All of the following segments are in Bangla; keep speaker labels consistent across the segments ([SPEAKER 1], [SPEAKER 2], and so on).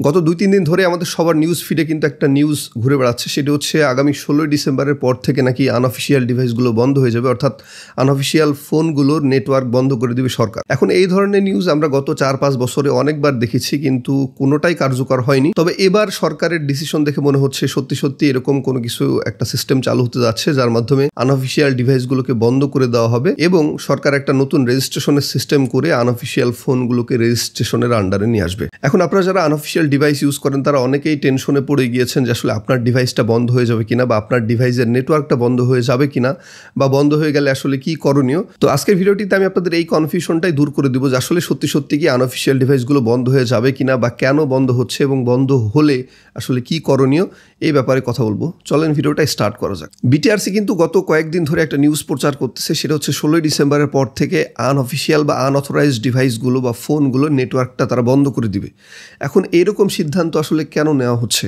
[SPEAKER 1] গত 2-3 দিন ধরে আমাদের সবার নিউজ ফিডে কিন্তু একটা নিউজ ঘুরে বেড়াচ্ছে, সেটা হচ্ছে আগামী 16 ডিসেম্বরের পর থেকে নাকি আনঅফিসিয়াল ডিভাইসগুলো বন্ধ হয়ে যাবে, অর্থাৎ আনঅফিসিয়াল ফোনগুলোর নেটওয়ার্ক বন্ধ করে দেবে সরকার। এখন এই ধরনের নিউজ আমরা গত 4-5 বছরে অনেকবার দেখেছি, কিন্তু কোনোটাই কার্যকর হয়নি। তবে এবার সরকারের ডিসিশন দেখে মনে হচ্ছে সত্যি সত্যি এরকম কোনো কিছু একটা সিস্টেম চালু হতে যাচ্ছে, যার মাধ্যমে আনঅফিসিয়াল ডিভাইসগুলোকে বন্ধ করে দেওয়া হবে এবং সরকার একটা নতুন রেজিস্ট্রেশনের সিস্টেম করে আনঅফিসিয়াল ফোনগুলোকে রেজিস্ট্রেশনের আন্ডারে নিয়ে আসবে। এখন আপনারা যারা আনঅফিসিয়াল ডিভাইস ইউজ করেন তারা অনেকেই টেনশনে পড়ে গিয়েছেন যে আসলে আপনার ডিভাইসটা বন্ধ হয়ে যাবে কিনা, বা আপনার ডিভাইসের নেটওয়ার্কটা বন্ধ হয়ে যাবে কিনা, বা বন্ধ হয়ে গেলে আসলে কি করণীয়। তো আজকের ভিডিওটিতে আমি আপনাদের এই কনফিউশনটাই দূর করে দিব যে আসলে সত্যি সত্যি কি আনঅফিসিয়াল ডিভাইসগুলো বন্ধ হয়ে যাবে কিনা, বা কেন বন্ধ হচ্ছে এবং বন্ধ হলে আসলে কি করণীয়, এই ব্যাপারে কথা বলবো। চলেন ভিডিওটা স্টার্ট করা যাক। বিটিআরসি কিন্তু গত কয়েকদিন ধরে একটা নিউজ প্রচার করতেছে, সেটা হচ্ছে 16 ডিসেম্বরের পর থেকে আনঅফিসিয়াল বা আনঅথরাইজড ডিভাইসগুলো বা ফোনগুলো নেটওয়ার্কটা তারা বন্ধ করে দিবে। এখন এরকম সিদ্ধান্ত আসলে কেন নেওয়া হচ্ছে?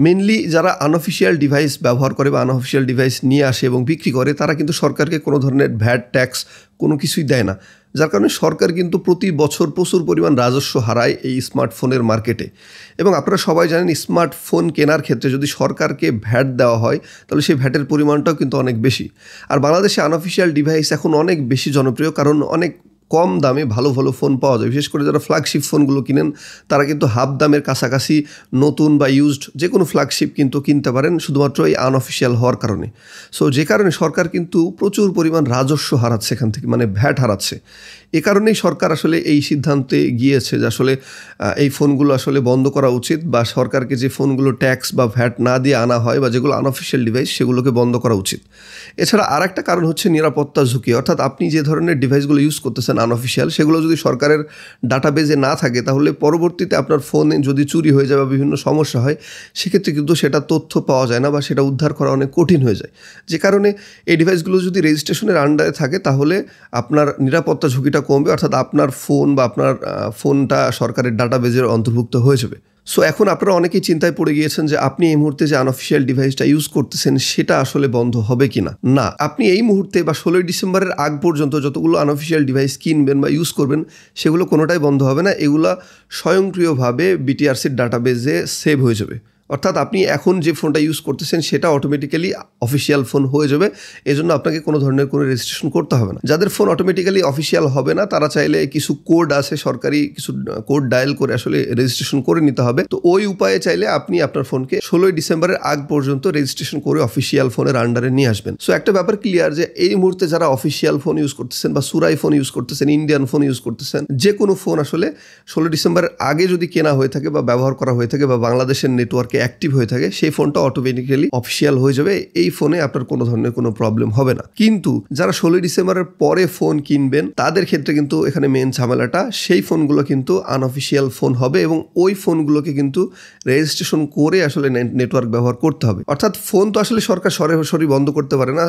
[SPEAKER 1] মেনলি যারা আনঅফিসিয়াল ডিভাইস ব্যবহার করে বা আনঅফিসিয়াল ডিভাইস নিয়ে আসে এবং বিক্রি করে, তারা কিন্তু সরকারকে কোনো ধরনের ভ্যাট ট্যাক্স কোনো কিছুই দেয় না, যার কারণে সরকার কিন্তু প্রতি বছর প্রচুর পরিমাণ রাজস্ব হারায় এই স্মার্টফোনের মার্কেটে। এবং আপনারা সবাই জানেন স্মার্টফোন কেনার ক্ষেত্রে যদি সরকারকে ভ্যাট দেওয়া হয় তাহলে সেই ভ্যাটের পরিমাণটাও কিন্তু অনেক বেশি। আর বাংলাদেশে আনঅফিসিয়াল ডিভাইস এখন অনেক বেশি জনপ্রিয়, কারণ অনেক কম দামে ভালো ভালো ফোন পাওয়া যায়। বিশেষ করে যারা ফ্ল্যাগশিপ ফোনগুলো কিনেন তারা কিন্তু হাফ দামের কাছাকাছি নতুন বা ইউজড যে কোনো ফ্ল্যাগশিপ কিন্তু কিনতে পারেন, শুধুমাত্র এই আনঅফিসিয়াল হওয়ার কারণে। সো যে কারণে সরকার কিন্তু প্রচুর পরিমাণ রাজস্ব হারাচ্ছে এখান থেকে, মানে ভ্যাট হারাচ্ছে। এ কারণেই সরকার আসলে এই সিদ্ধান্তে গিয়েছে যে আসলে এই ফোনগুলো আসলে বন্ধ করা উচিত, বা সরকারকে যে ফোনগুলো ট্যাক্স বা ভ্যাট না দিয়ে আনা হয় বা যেগুলো আনঅফিসিয়াল ডিভাইস সেগুলোকে বন্ধ করা উচিত। এছাড়া আর একটা কারণ হচ্ছে নিরাপত্তা ঝুঁকি, অর্থাৎ আপনি যে ধরনের ডিভাইসগুলো ইউজ করতেছেন আনঅফিসিয়াল, সেগুলো যদি সরকারের ডাটাবেজে না থাকে তাহলে পরবর্তীতে আপনার ফোনে যদি চুরি হয়ে যায় বা বিভিন্ন সমস্যা হয়, সেক্ষেত্রে কিন্তু সেটা তথ্য পাওয়া যায় না বা সেটা উদ্ধার করা অনেক কঠিন হয়ে যায়। যে কারণে এই ডিভাইসগুলো যদি রেজিস্ট্রেশনের আন্ডারে থাকে তাহলে আপনার নিরাপত্তা ঝুঁকিটা কমবে, অর্থাৎ আপনার ফোন বা আপনার ফোনটা সরকারের ডাটাবেজের অন্তর্ভুক্ত হয়ে যাবে। সো এখন আপনারা অনেকেই চিন্তায় পড়ে গিয়েছেন যে আপনি এই মুহূর্তে যে আনঅফিসিয়াল ডিভাইসটা ইউজ করতেছেন সেটা আসলে বন্ধ হবে কিনা। না, আপনি এই মুহূর্তে বা 16 ডিসেম্বরের আগ পর্যন্ত যতগুলো আনঅফিসিয়াল ডিভাইস কিনবেন বা ইউজ করবেন সেগুলো কোনোটাই বন্ধ হবে না। এগুলা স্বয়ংক্রিয়ভাবে বিটিআরসির ডাটাবেজে সেভ হয়ে যাবে। অর্থাৎ আপনি এখন যে ফোনটা ইউজ করতেছেন সেটা অটোমেটিক্যালি অফিসিয়াল ফোন হয়ে যাবে, এজন্য আপনাকে কোনো ধরনের কোনো রেজিস্ট্রেশন করতে হবে না। যাদের ফোন অটোমেটিক্যালি অফিসিয়াল হবে না তারা চাইলে কিছু কোড আছে, সরকারি কিছু কোড ডায়াল করে আসলে রেজিস্ট্রেশন করে নিতে হবে। তো ওই উপায়ে চাইলে আপনি আপনার ফোনকে 16 ডিসেম্বরের আগ পর্যন্ত রেজিস্ট্রেশন করে অফিসিয়াল ফোনের আন্ডারে নিয়ে আসবেন। সো একটা ব্যাপার ক্লিয়ার যে এই মুহূর্তে যারা অফিসিয়াল ফোন ইউজ করতেছেন বা সুরাই ফোন ইউজ করতেছেন, ইন্ডিয়ান ফোন ইউজ করতেছেন, যে কোনো ফোন আসলে 16 ডিসেম্বরের আগে যদি কেনা হয়ে থাকে বা ব্যবহার করা হয়ে থাকে বা বাংলাদেশের নেটওয়ার্কে অ্যাক্টিভ হয়ে থাকে, সেই ফোনটা অটোমেটিক্যালি অফিসিয়াল হয়ে যাবে। এই ফোনে আপনার কোনো ধরনের কোনো প্রবলেম হবে না। কিন্তু যারা 16 ডিসেম্বরের পরে ফোন কিনবেন তাদের ক্ষেত্রে কিন্তু এখানে মেন ঝামেলাটা, সেই ফোনগুলো কিন্তু আনঅফিসিয়াল ফোন হবে এবং ওই ফোনগুলোকে কিন্তু রেজিস্ট্রেশন করে আসলে নেটওয়ার্ক ব্যবহার করতে হবে। অর্থাৎ ফোন তো আসলে সরকার সরাসরি বন্ধ করতে পারে না,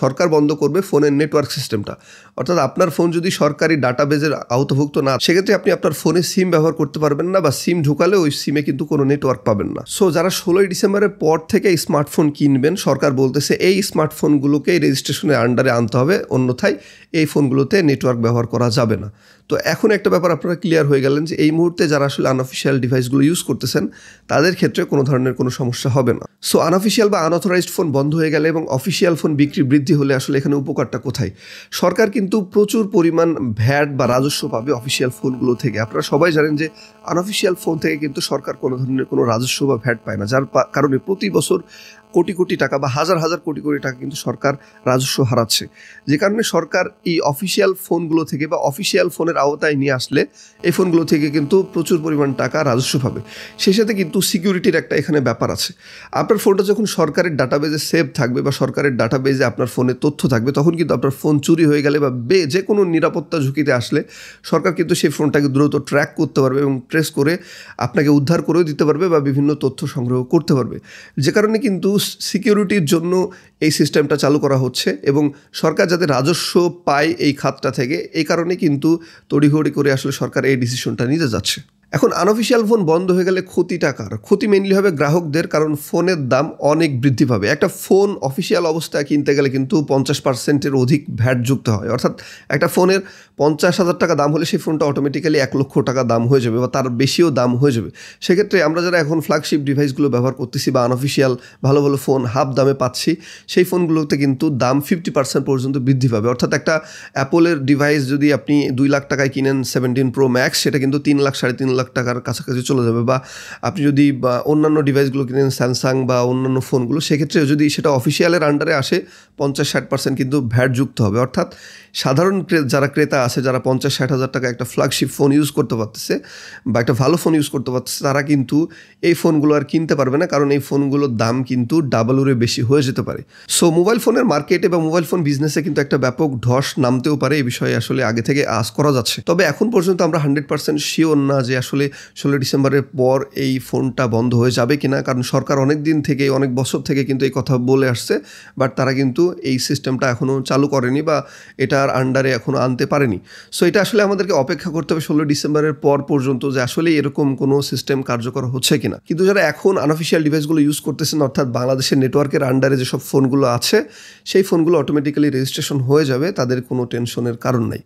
[SPEAKER 1] সরকার বন্ধ করবে ফোনের নেটওয়ার্ক সিস্টেমটা। অর্থাৎ আপনার ফোন যদি সরকারি ডাটাবেজের আওতাভুক্ত না, সেক্ষেত্রে আপনি আপনার ফোনে সিম ব্যবহার করতে পারবেন না, বা সিম ঢুকালে ওই সিমে কিন্তু কোনো নেটওয়ার্ক পাবেন না। সো যারা 16 ডিসেম্বরের পর থেকে স্মার্টফোন কিনবেন, সরকার বলতেছে এই স্মার্টফোনগুলোকে রেজিস্ট্রেশনের আন্ডারে আনতে হবে, অন্যথায় এই ফোনগুলোতে নেটওয়ার্ক ব্যবহার করা যাবে না। তো এখন একটা ব্যাপার আপনারা ক্লিয়ার হয়ে গেলেন যে এই মুহূর্তে যারা আসলে আনঅফিসিয়াল ডিভাইসগুলো ইউজ করতেছেন তাদের ক্ষেত্রে কোনো ধরনের কোনো সমস্যা হবে না। সো আনঅফিসিয়াল বা আনঅথরাইজড ফোন বন্ধ হয়ে গেলে এবং অফিসিয়াল ফোন বিক্রি বৃদ্ধি হলে আসলে এখানে উপকারটা কোথায়? সরকার কিন্তু প্রচুর পরিমাণ ভ্যাট বা রাজস্ব পাবে অফিসিয়াল ফোনগুলো থেকে। আপনারা সবাই জানেন যে আনঅফিসিয়াল ফোন থেকে কিন্তু সরকার কোনো ধরনের কোনো রাজস্ব বা ভ্যাট পায় না, যার কারণে প্রতি বছর কোটি কোটি টাকা বা হাজার হাজার কোটি কোটি টাকা কিন্তু সরকার রাজস্ব হারাচ্ছে। যে কারণে সরকার এই অফিসিয়াল ফোনগুলো থেকে বা অফিসিয়াল ফোনের আওতায় নিয়ে আসলে এই ফোনগুলো থেকে কিন্তু প্রচুর পরিমাণ টাকা রাজস্ব পাবে। সেই সাথে কিন্তু সিকিউরিটির একটা এখানে ব্যাপার আছে। আপনার ফোনটা যখন সরকারের ডাটাবেজে সেভ থাকবে বা সরকারের ডাটাবেজে আপনার ফোনের তথ্য থাকবে, তখন কিন্তু আপনার ফোন চুরি হয়ে গেলে বা যে কোনো নিরাপত্তা ঝুঁকিতে আসলে সরকার কিন্তু সেই ফোনটাকে দ্রুত ট্র্যাক করতে পারবে এবং ট্রেস করে আপনাকে উদ্ধার করেও দিতে পারবে বা বিভিন্ন তথ্য সংগ্রহ করতে পারবে। যে কারণে কিন্তু সিকিউরিটির জন্য এই সিস্টেমটা চালু করা হচ্ছে এবং সরকার যাতে রাজস্ব পায় এই খাতটা থেকে, এই কারণে কিন্তু তড়িঘড়ি করে আসলে সরকার এই ডিসিশনটা নিতে যাচ্ছে। এখন আনঅফিসিয়াল ফোন বন্ধ হয়ে গেলে ক্ষতিটা কার? ক্ষতি মেইনলি হবে গ্রাহকদের, কারণ ফোনের দাম অনেক বৃদ্ধি পাবে। একটা ফোন অফিসিয়াল অবস্থায় কিনতে গেলে কিন্তু 50% অধিক ভ্যাট যুক্ত হয়। অর্থাৎ একটা ফোনের 50,000 টাকা দাম হলে সেই ফোনটা অটোমেটিক্যালি 1 লক্ষ টাকা দাম হয়ে যাবে বা তার বেশিও দাম হয়ে যাবে। সেক্ষেত্রে আমরা যারা এখন ফ্ল্যাগশিপ ডিভাইসগুলো ব্যবহার করতেছি বা আনঅফিসিয়াল ভালো ভালো ফোন হাফ দামে পাচ্ছি, সেই ফোনগুলোতে কিন্তু দাম 50% পর্যন্ত বৃদ্ধি পাবে। অর্থাৎ একটা অ্যাপলের ডিভাইস যদি আপনি 2 লাখ টাকায় কিনেন 17 Pro Max, সেটা কিন্তু 3 লাখ 3.5 লাখ টাকার কাছাকাছি চলে যাবে। বা আপনি যদি অন্যান্য ডিভাইসগুলো কিনেন স্যামসাং বা অন্যান্য ফোনগুলো, সেক্ষেত্রে যদি সেটা অফিসিয়ালের আন্ডারে আসে 50-60% কিন্তু ভ্যাট যুক্ত হবে। অর্থাৎ সাধারণ যারা ক্রেতা আছে, যারা 50-60 হাজার টাকা একটা ফ্ল্যাগশিপ ফোন ইউজ করতে পারতেছে বা একটা ভালো ফোন ইউজ করতে পারতেছে, তারা কিন্তু এই ফোনগুলো আর কিনতে পারবে না, কারণ এই ফোনগুলোর দাম কিন্তু ডাবলের বেশি হয়ে যেতে পারে। সো মোবাইল ফোনের মার্কেটে বা মোবাইল ফোন বিজনেসে কিন্তু একটা ব্যাপক ধস নামতেও পারে। এই বিষয়ে আসলে আগে থেকে আশ করা যাচ্ছে। তবে এখন পর্যন্ত আমরা 100% শিওর না যে আসলে 16 ডিসেম্বরের পর এই ফোনটা বন্ধ হয়ে যাবে কিনা, কারণ সরকার অনেক দিন থেকে, অনেক বছর থেকে কিন্তু এই কথা বলে আসছে, বাট তারা কিন্তু এই সিস্টেমটা এখনও চালু করেনি বা এটার আন্ডারে এখনও আনতে পারেনি। সো এটা আসলে আমাদেরকে অপেক্ষা করতে হবে 16 ডিসেম্বরের পর পর্যন্ত যে আসলে এরকম কোনো সিস্টেম কার্যকর হচ্ছে কিনা। কিন্তু যারা এখন আনঅফিসিয়াল ডিভাইসগুলো ইউজ করতেছেন, অর্থাৎ বাংলাদেশের নেটওয়ার্কের আন্ডারে যেসব ফোনগুলো আছে, সেই ফোনগুলো অটোমেটিক্যালি রেজিস্ট্রেশন হয়ে যাবে, তাদের কোনো টেনশনের কারণ নাই।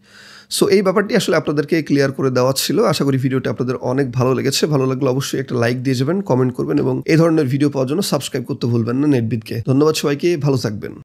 [SPEAKER 1] সো এই ব্যাপারটি আসলে আপনাদেরকে ক্লিয়ার করে দেওয়া ছিল। আশা করি ভিডিওটা আপনাদের অনেক ভালো লেগেছে। ভালো লাগলে অবশ্যই একটা লাইক দিয়ে যাবেন, কমেন্ট করবেন এবং এই ধরনের ভিডিও পাওয়ার জন্য সাবস্ক্রাইব করতে ভুলবেন না নেটবিটকে। ধন্যবাদ সবাইকে, ভালো থাকবেন।